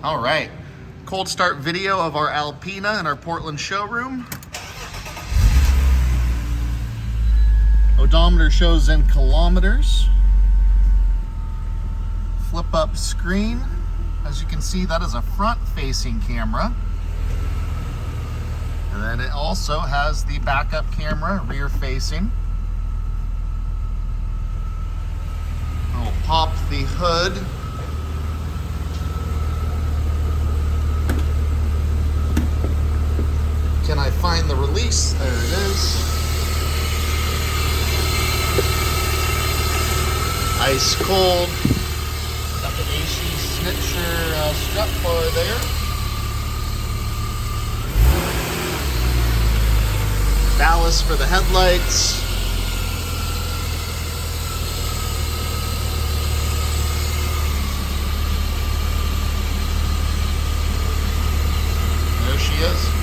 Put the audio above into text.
All right, cold start video of our Alpina in our Portland showroom. Odometer shows in kilometers. Flip up screen. As you can see, that is a front facing camera. And then it also has the backup camera, rear facing. I'll pop the hood. Can I find the release? There it is. Ice cold. Got the AC Snitcher strap bar there. Ballast for the headlights. There she is.